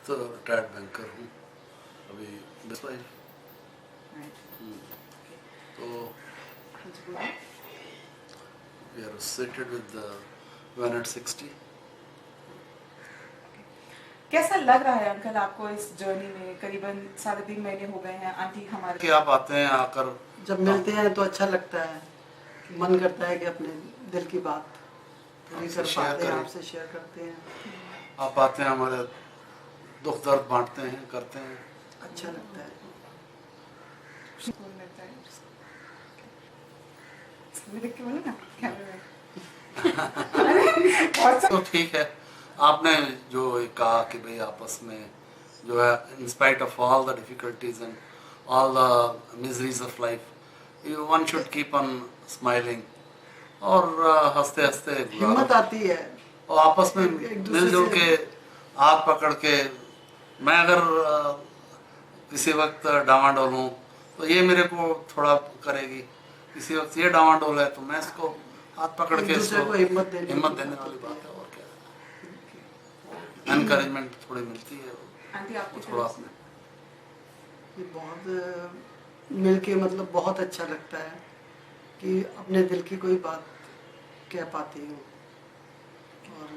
तो retired banker हूँ अभी 25। तो we are associated with the One at 60। कैसा लग रहा है अंकल आपको इस जर्नी में? करीबन 3.5 महीने हो गए हैं आंटी हमारे। कि आप आते हैं आकर जब मिलते हैं तो अच्छा लगता है, मन करता है कि अपने दिल की बात पूरी आपसे कर शेयर पाते हैं, करें। आपसे शेयर करते हैं, आप आते हैं, हमारे दुख दर्द बांटते हैं, करते हैं, अच्छा लगता है। सुकून मिलता है। मेरे को बोलो ना कैमरे में। तो ठीक है। आपने जो कहा कि भाई आपस में जो है in spite of all the difficulties and all the miseries of life one should keep on smiling और हंसते हंसते हिम्मत आती है और आपस में एक दूसरे मिलजुल से। के हाथ पकड़ के। मैं अगर किसी वक्त डावाडोल हूँ तो ये मेरे को थोड़ा करेगी, किसी वक्त ये डावाडोल है तो मैं इसको हाथ पकड़ एक के दूसरे को हिम्मत देने वाली बात है। और क्या, एनकरेजमेंट थोड़ी मिलती है आंटी आपकी थोड़ा। तरफ से? ये बहुत मिलके मतलब बहुत अच्छा लगता है कि अपने दिल की कोई बात कह पाती हूँ और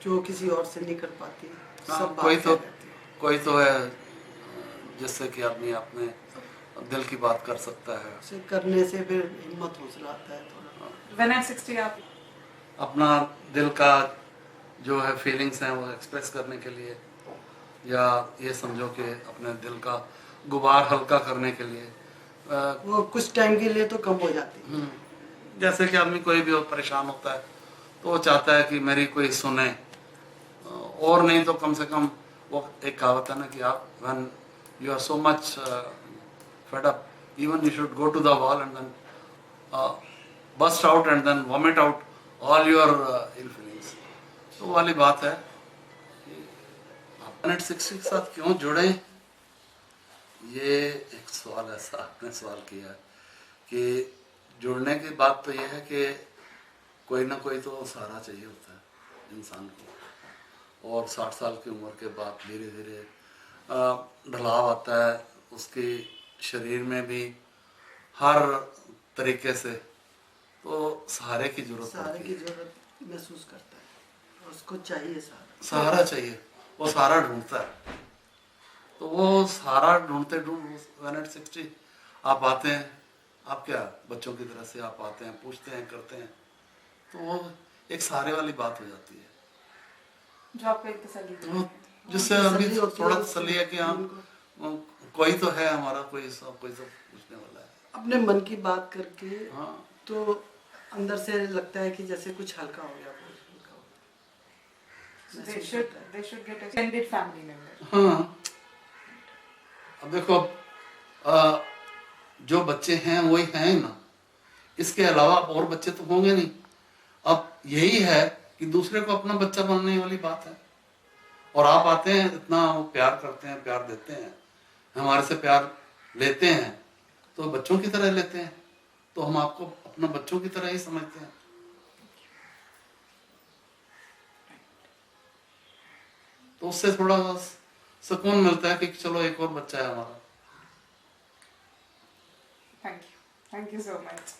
जो किसी और से नहीं कर पाती हाँ, सब कोई बात तो कह देती हूँ। कोई तो है जिससे कि आदमी अपने दिल की बात कर सकता है। उसे करने से फिर हिम्मत हौसला आता है थोड़ा। One at 60 आप अपना दिल का जो है फीलिंग्स हैं वो एक्सप्रेस करने के लिए, या ये समझो कि अपने दिल का गुबार हल्का करने के लिए वो कुछ टाइम के लिए तो कम हो जाती है। जैसे कि आदमी कोई भी परेशान होता है तो वो चाहता है कि मेरी कोई सुने, और नहीं तो कम से कम वो एक कहावत है ना कि आप when you are so much fed up even you should go to the wall and then burst out and then vomit out all your ill feelings. तो वाली बात है। आप 160 के साथ क्यों जुड़े, ये एक सवाल ऐसा आपने सवाल किया कि जुड़ने की बात तो ये है कि कोई ना कोई तो सहारा चाहिए होता है इंसान को, और 60 साल की उम्र के बाद धीरे धीरे ढलाव आता है उसके शरीर में भी हर तरीके से, तो सहारे की जरूरत सहारे पड़ती की है। जरूरत महसूस करता है और उसको चाहिए सहारा। सहारा चाहिए, वो सहारा ढूंढता है। तो वो सहारा ढूंढते 160 आप आते हैं, आप क्या बच्चों की तरह से आप आते हैं, पूछते हैं, करते हैं, तो वो एक सहारे वाली बात हो जाती है। जो आपको एक तसल्ली देती तो है। जिससे अभी तसल्ली होती थोड़ा है तसल्ली है कि हाँ कोई तो है हमारा, कोई सब पूछने वाला है। अपने मन की बात करके हाँ, तो अंदर से लगता है कि जैसे कुछ हल्का हो गया, कुछ हल्का हो गया। They महसूस should होता है। they should get extended family member. हाँ। अब देखो जो बच्चे हैं वही हैं ना, इसके अलावा और बच्चे तो होंगे नहीं। अब यही है कि दूसरे को अपना बच्चा बनने वाली बात है। और आप आते हैं, इतना वो प्यार करते हैं, प्यार देते हैं, हमारे से प्यार लेते हैं, तो बच्चों की तरह लेते हैं, तो हम आपको अपना बच्चों की तरह ही समझते हैं। तो उससे थोड़ा सुकून मिलता है कि चलो एक और बच्चा है हमारा। Thank you so much.